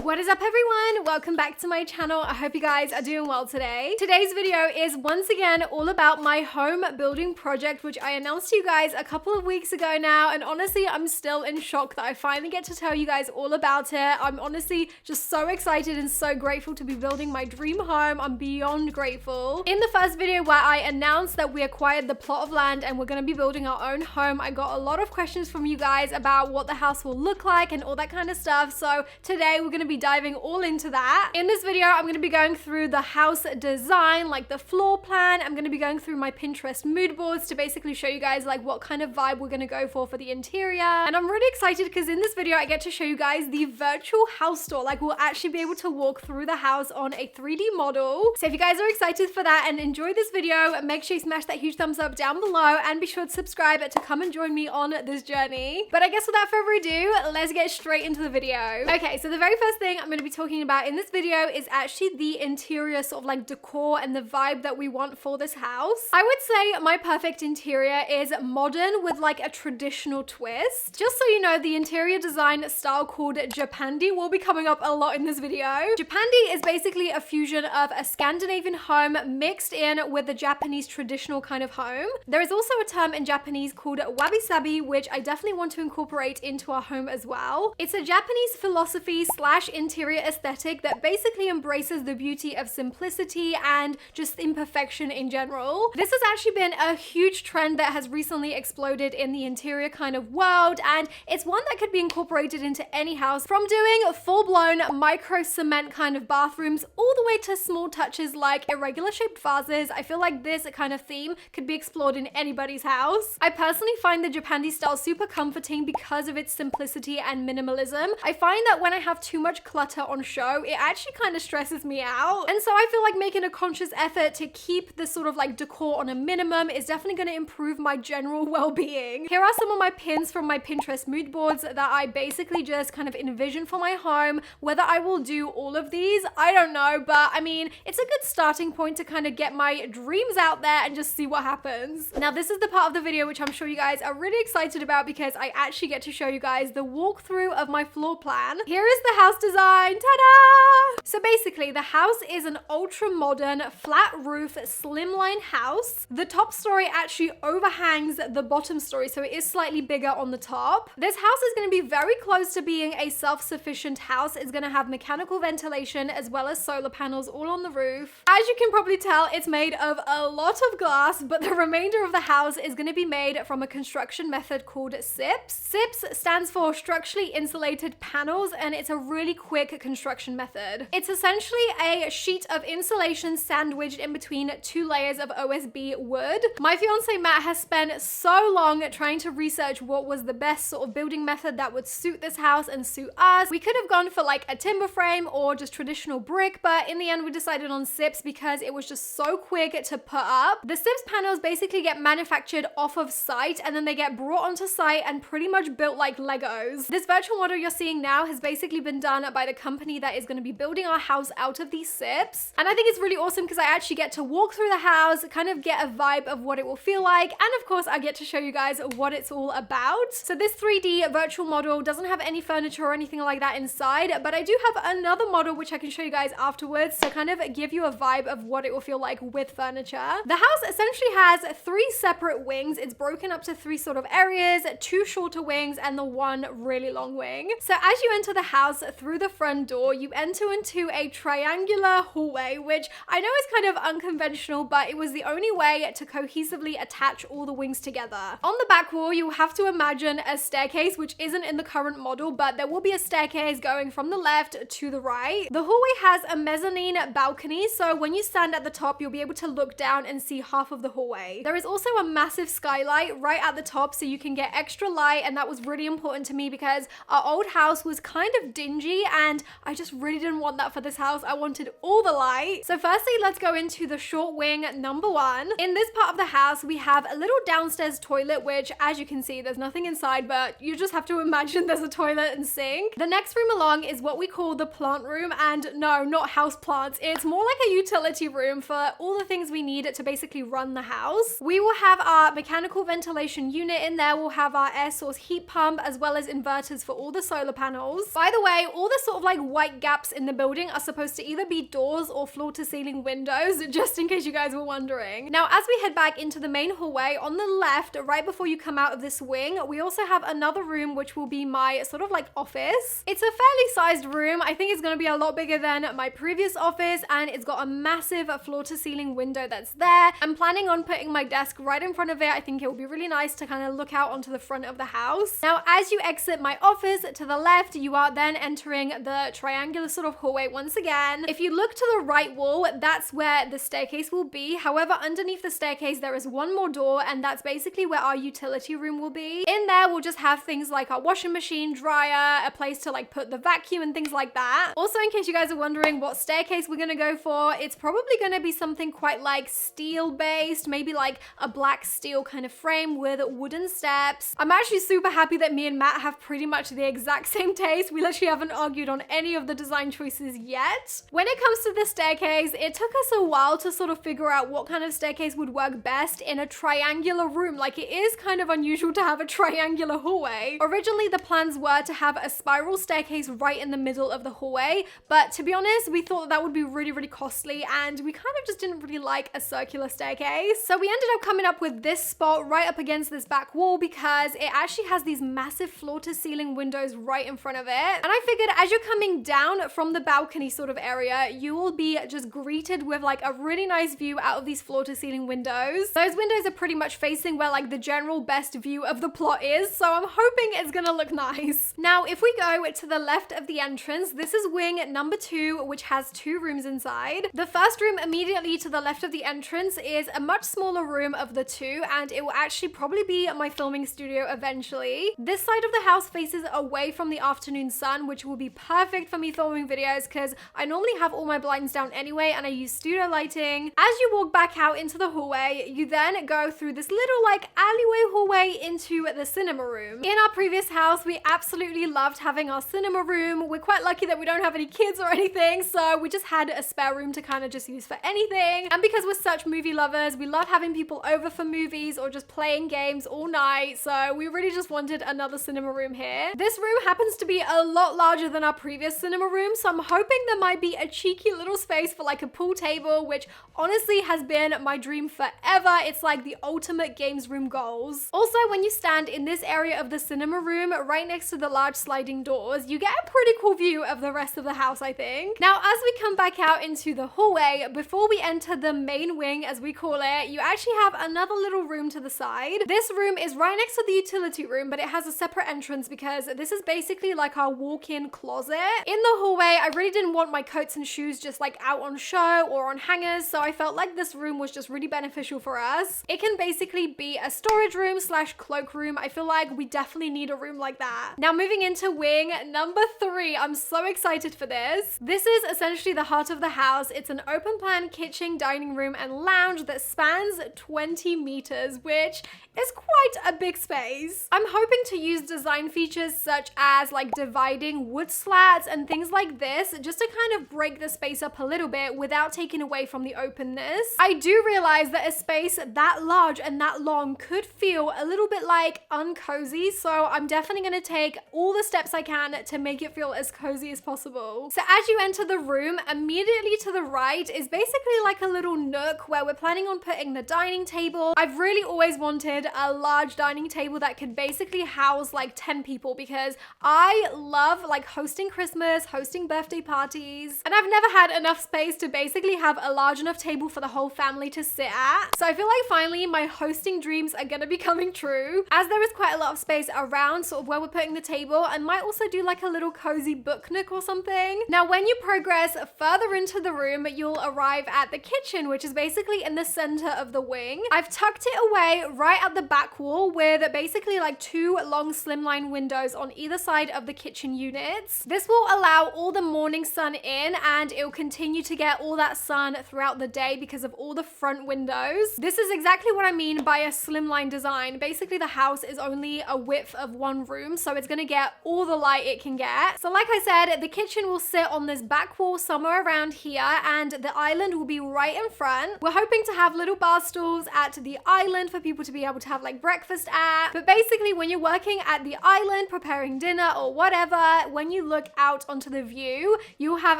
What is up everyone? Welcome back to my channel. I hope you guys are doing well today. Today's video is once again all about my home building project, which I announced to you guys a couple of weeks ago now, and honestly I'm still in shock that I finally get to tell you guys all about it. I'm honestly just so excited and so grateful to be building my dream home. I'm beyond grateful. In the first video where I announced that we acquired the plot of land and we're going to be building our own home, I got a lot of questions from you guys about what the house will look like and all that kind of stuff. So today we're going to be diving all into that. In this video, I'm going to be going through the house design, like the floor plan. I'm going to be going through my Pinterest mood boards to basically show you guys like what kind of vibe we're going to go for the interior. And I'm really excited because in this video, I get to show you guys the virtual house tour. Like we'll actually be able to walk through the house on a 3D model. So if you guys are excited for that and enjoy this video, make sure you smash that huge thumbs up down below and be sure to subscribe to come and join me on this journey. But I guess without further ado, let's get straight into the video. Okay, so the very first thing I'm going to be talking about in this video is actually the interior sort of like decor and the vibe that we want for this house. I would say my perfect interior is modern with like a traditional twist. Just so you know, the interior design style called Japandi will be coming up a lot in this video. Japandi is basically a fusion of a Scandinavian home mixed in with the Japanese traditional kind of home. There is also a term in Japanese called wabi-sabi, which I definitely want to incorporate into our home as well. It's a Japanese philosophy / interior aesthetic that basically embraces the beauty of simplicity and just imperfection in general. This has actually been a huge trend that has recently exploded in the interior kind of world, and it's one that could be incorporated into any house, from doing full-blown micro cement kind of bathrooms all the way to small touches like irregular shaped vases. I feel like this kind of theme could be explored in anybody's house. I personally find the Japandi style super comforting because of its simplicity and minimalism. I find that when I have too much clutter on show, it actually kind of stresses me out. And so I feel like making a conscious effort to keep this sort of like decor on a minimum is definitely going to improve my general well-being. Here are some of my pins from my Pinterest mood boards that I basically just kind of envision for my home. Whether I will do all of these, I don't know, but I mean, it's a good starting point to kind of get my dreams out there and just see what happens. Now, this is the part of the video which I'm sure you guys are really excited about because I actually get to show you guys the walkthrough of my floor plan. Here is the house design. Ta-da! So basically, the house is an ultra-modern, flat roof, slimline house. The top story actually overhangs the bottom story, so it is slightly bigger on the top. This house is going to be very close to being a self-sufficient house. It's going to have mechanical ventilation as well as solar panels all on the roof. As you can probably tell, it's made of a lot of glass, but the remainder of the house is going to be made from a construction method called SIPs. SIPs stands for structurally insulated panels, and it's a really quick construction method. It's essentially a sheet of insulation sandwiched in between two layers of OSB wood. My fiance Matt has spent so long trying to research what was the best sort of building method that would suit this house and suit us. We could have gone for like a timber frame or just traditional brick, but in the end we decided on SIPs because it was just so quick to put up. The SIPs panels basically get manufactured off of site and then they get brought onto site and pretty much built like Legos. This virtual model you're seeing now has basically been done by the company that is going to be building our house out of these SIPs. And I think it's really awesome because I actually get to walk through the house, kind of get a vibe of what it will feel like, and of course I get to show you guys what it's all about. So this 3D virtual model doesn't have any furniture or anything like that inside, but I do have another model which I can show you guys afterwards to kind of give you a vibe of what it will feel like with furniture. The house essentially has 3 separate wings. It's broken up to 3 sort of areas, 2 shorter wings and the 1 really long wing. So as you enter the house through the front door, you enter into a triangular hallway, which I know is kind of unconventional, but it was the only way to cohesively attach all the wings together. On the back wall, you have to imagine a staircase, which isn't in the current model, but there will be a staircase going from the left to the right. The hallway has a mezzanine balcony, so when you stand at the top, you'll be able to look down and see half of the hallway. There is also a massive skylight right at the top, so you can get extra light, and that was really important to me because our old house was kind of dingy and I just really didn't want that for this house. I wanted all the light. So firstly, let's go into the short wing number 1. In this part of the house, we have a little downstairs toilet, which as you can see, there's nothing inside, but you just have to imagine there's a toilet and sink. The next room along is what we call the plant room, and no, not house plants. It's more like a utility room for all the things we need to basically run the house. We will have our mechanical ventilation unit in there. We'll have our air source heat pump as well as inverters for all the solar panels. By the way, all the the sort of like white gaps in the building are supposed to either be doors or floor to ceiling windows, just in case you guys were wondering. Now, as we head back into the main hallway, on the left, right before you come out of this wing, we also have another room which will be my sort of like office. It's a fairly sized room. I think it's going to be a lot bigger than my previous office, and it's got a massive floor to ceiling window that's there. I'm planning on putting my desk right in front of it. I think it will be really nice to kind of look out onto the front of the house. Now, as you exit my office to the left, you are then entering the triangular sort of hallway once again. If you look to the right wall, that's where the staircase will be. However, underneath the staircase, there is one more door, and that's basically where our utility room will be. In there, we'll just have things like our washing machine, dryer, a place to like put the vacuum and things like that. Also, in case you guys are wondering what staircase we're gonna go for, it's probably gonna be something quite like steel based, maybe like a black steel kind of frame with wooden steps. I'm actually super happy that me and Matt have pretty much the exact same taste. We literally haven't argued on any of the design choices yet. When it comes to the staircase, it took us a while to sort of figure out what kind of staircase would work best in a triangular room. Like, it is kind of unusual to have a triangular hallway. Originally, the plans were to have a spiral staircase right in the middle of the hallway, but to be honest, we thought that would be really, really costly, and we kind of just didn't really like a circular staircase. So we ended up coming up with this spot right up against this back wall because it actually has these massive floor to ceiling windows right in front of it. And I figured as you're coming down from the balcony sort of area, you will be just greeted with like a really nice view out of these floor to ceiling windows. Those windows are pretty much facing where like the general best view of the plot is, so I'm hoping it's gonna look nice. Now, if we go to the left of the entrance, this is wing number 2, which has 2 rooms inside. The first room immediately to the left of the entrance is a much smaller room of the 2, and it will actually probably be my filming studio eventually. This side of the house faces away from the afternoon sun, which will be perfect for me filming videos because I normally have all my blinds down anyway and I use studio lighting. As you walk back out into the hallway, you then go through this little like alleyway hallway into the cinema room. In our previous house, we absolutely loved having our cinema room. We're quite lucky that we don't have any kids or anything, so we just had a spare room to kind of just use for anything. And because we're such movie lovers, we love having people over for movies or just playing games all night, so we really just wanted another cinema room here. This room happens to be a lot larger than our previous cinema room, so I'm hoping there might be a cheeky little space for like a pool table, which honestly has been my dream forever. It's like the ultimate games room goals. Also, when you stand in this area of the cinema room right next to the large sliding doors, you get a pretty cool view of the rest of the house, I think. Now, as we come back out into the hallway, before we enter the main wing, as we call it, you actually have another little room to the side. This room is right next to the utility room, but it has a separate entrance because this is basically like our walk-in closet. In the hallway, I really didn't want my coats and shoes just like out on show or on hangers, so I felt like this room was just really beneficial for us. It can basically be a storage room slash cloak room. I feel like we definitely need a room like that. Now, moving into wing number 3, I'm so excited for this. This is essentially the heart of the house. It's an open plan kitchen, dining room, and lounge that spans 20 meters, which is quite a big space. I'm hoping to use design features such as like dividing wood slats and things like this just to kind of break the space up a little bit without taking away from the openness. I do realize that a space that large and that long could feel a little bit like uncozy, so I'm definitely going to take all the steps I can to make it feel as cozy as possible. So as you enter the room, immediately to the right is basically like a little nook where we're planning on putting the dining table. I've really always wanted a large dining table that could basically house like 10 people because I love like hosting Christmas, hosting birthday parties, and I've never had enough space to basically have a large enough table for the whole family to sit at. So I feel like finally my hosting dreams are gonna be coming true. As there is quite a lot of space around sort of where we're putting the table, I might also do like a little cozy book nook or something. Now, when you progress further into the room, you'll arrive at the kitchen, which is basically in the center of the wing. I've tucked it away right at the back wall with basically like 2 long slimline windows on either side of the kitchen units. This will allow all the morning sun in, and it will continue to get all that sun throughout the day because of all the front windows. This is exactly what I mean by a slimline design. Basically, the house is only a width of 1 room, so it's gonna get all the light it can get. So like I said, the kitchen will sit on this back wall somewhere around here, and the island will be right in front. We're hoping to have little bar stools at the island for people to be able to have like breakfast at. But basically, when you're working at the island, preparing dinner or whatever, when you look out onto the view, you'll have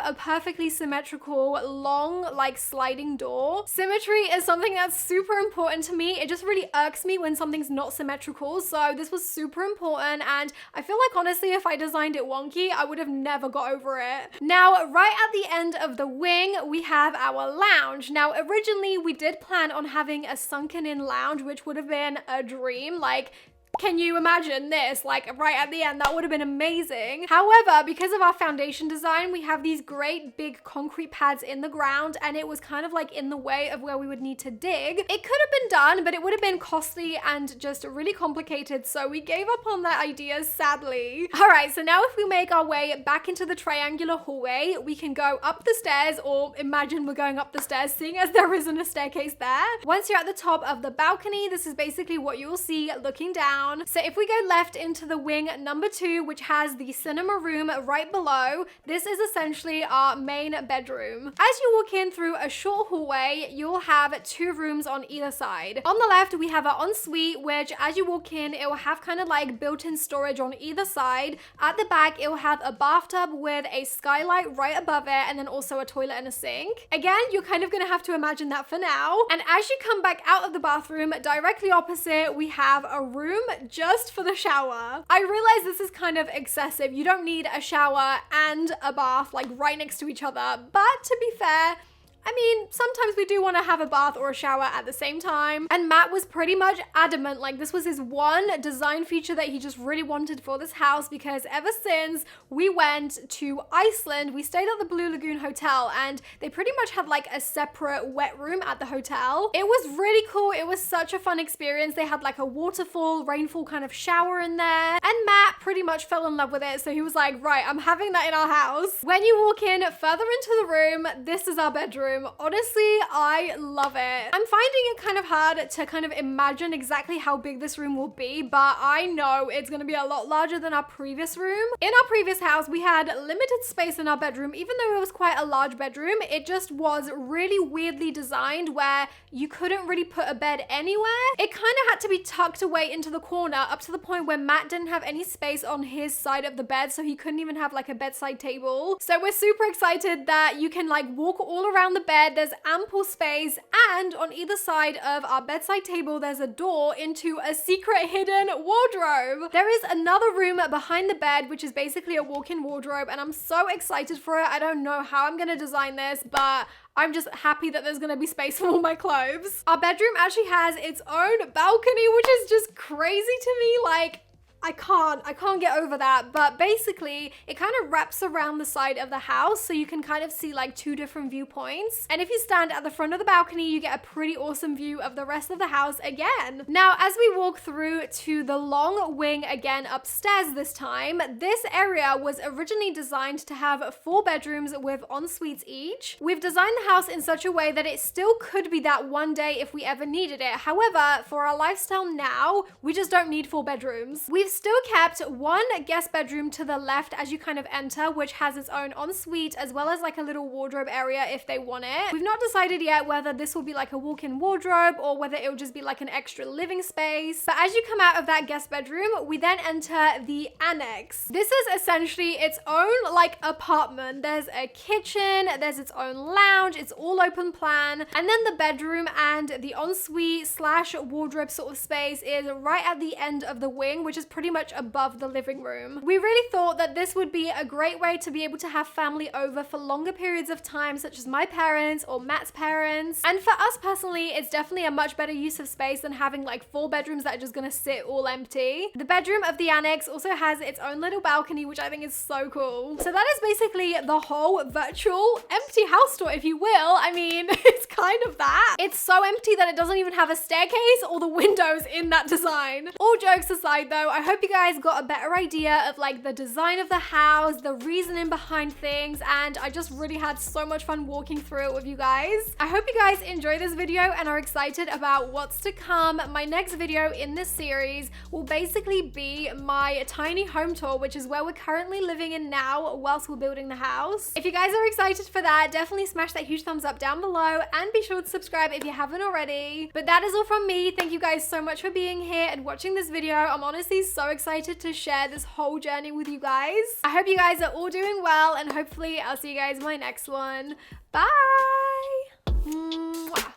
a perfectly symmetrical, long, like sliding door. Symmetry is something that's super important to me. It just really irks me when something's not symmetrical. So this was super important, and I feel like honestly, if I designed it wonky, I would have never got over it. Now, right at the end of the wing, we have our lounge. Now, originally we did plan on having a sunken in lounge, which would have been a dream. Like, can you imagine this? Like right at the end, that would have been amazing. However, because of our foundation design, we have these great big concrete pads in the ground, and it was kind of like in the way of where we would need to dig. It could have been done, but it would have been costly and just really complicated, so we gave up on that idea, sadly. All right, so now if we make our way back into the triangular hallway, we can go up the stairs, or imagine we're going up the stairs, seeing as there isn't a staircase there. Once you're at the top of the balcony, this is basically what you'll see looking down. So if we go left into the wing number 2, which has the cinema room right below, this is essentially our main bedroom. As you walk in through a short hallway, you'll have 2 rooms on either side. On the left, we have our ensuite, which as you walk in, it will have kind of like built-in storage on either side. At the back, it will have a bathtub with a skylight right above it, and then also a toilet and a sink. Again, you're kind of gonna have to imagine that for now. And as you come back out of the bathroom, directly opposite, we have a room just for the shower. I realize this is kind of excessive. You don't need a shower and a bath like right next to each other, but to be fair, I mean, sometimes we do want to have a bath or a shower at the same time. And Matt was pretty much adamant, like this was his one design feature that he just really wanted for this house, because ever since we went to Iceland, we stayed at the Blue Lagoon Hotel, and they pretty much had like a separate wet room at the hotel. It was really cool. It was such a fun experience. They had like a waterfall, rainfall kind of shower in there. And Matt pretty much fell in love with it. So he was like, right, I'm having that in our house. When you walk in further into the room, this is our bedroom. Honestly, I love it. I'm finding it kind of hard to kind of imagine exactly how big this room will be, but I know it's going to be a lot larger than our previous room. In our previous house, we had limited space in our bedroom. Even though it was quite a large bedroom, it just was really weirdly designed where you couldn't really put a bed anywhere. It kind of had to be tucked away into the corner, up to the point where Matt didn't have any space on his side of the bed, so he couldn't even have like a bedside table. So we're super excited that you can like walk all around the bed. There's ample space, and on either side of our bedside table, there's a door into a secret hidden wardrobe. There is another room behind the bed, which is basically a walk-in wardrobe, and I'm so excited for it. I don't know how I'm gonna design this, but I'm just happy that there's gonna be space for all my clothes. Our bedroom actually has its own balcony, which is just crazy to me. Like, I can't get over that. But basically, it kind of wraps around the side of the house, so you can kind of see like 2 different viewpoints. And if you stand at the front of the balcony, you get a pretty awesome view of the rest of the house again. Now, as we walk through to the long wing again upstairs this time, this area was originally designed to have 4 bedrooms with en-suites each. We've designed the house in such a way that it still could be that one day if we ever needed it. However, for our lifestyle now, we just don't need 4 bedrooms. We've still kept 1 guest bedroom to the left as you kind of enter, which has its own ensuite as well as like a little wardrobe area if they want it. We've not decided yet whether this will be like a walk-in wardrobe or whether it will just be like an extra living space. But as you come out of that guest bedroom, we then enter the annex. This is essentially its own like apartment. There's a kitchen, there's its own lounge, it's all open plan, and then the bedroom and the ensuite slash wardrobe sort of space is right at the end of the wing, which is pretty much above the living room. We really thought that this would be a great way to be able to have family over for longer periods of time, such as my parents or Matt's parents. And for us personally, it's definitely a much better use of space than having like 4 bedrooms that are just gonna sit all empty. The bedroom of the annex also has its own little balcony, which I think is so cool. So that is basically the whole virtual empty house tour, if you will. I mean, it's kind of that. It's so empty that it doesn't even have a staircase or the windows in that design. All jokes aside though, I hope you guys got a better idea of like the design of the house, the reasoning behind things, and I just really had so much fun walking through it with you guys. I hope you guys enjoyed this video and are excited about what's to come. My next video in this series will basically be my tiny home tour, which is where we're currently living in now whilst we're building the house. If you guys are excited for that, definitely smash that huge thumbs up down below and be sure to subscribe if you haven't already. But that is all from me. Thank you guys so much for being here and watching this video. I'm honestly so so excited to share this whole journey with you guys. I hope you guys are all doing well, and hopefully I'll see you guys in my next one. Bye! Mwah.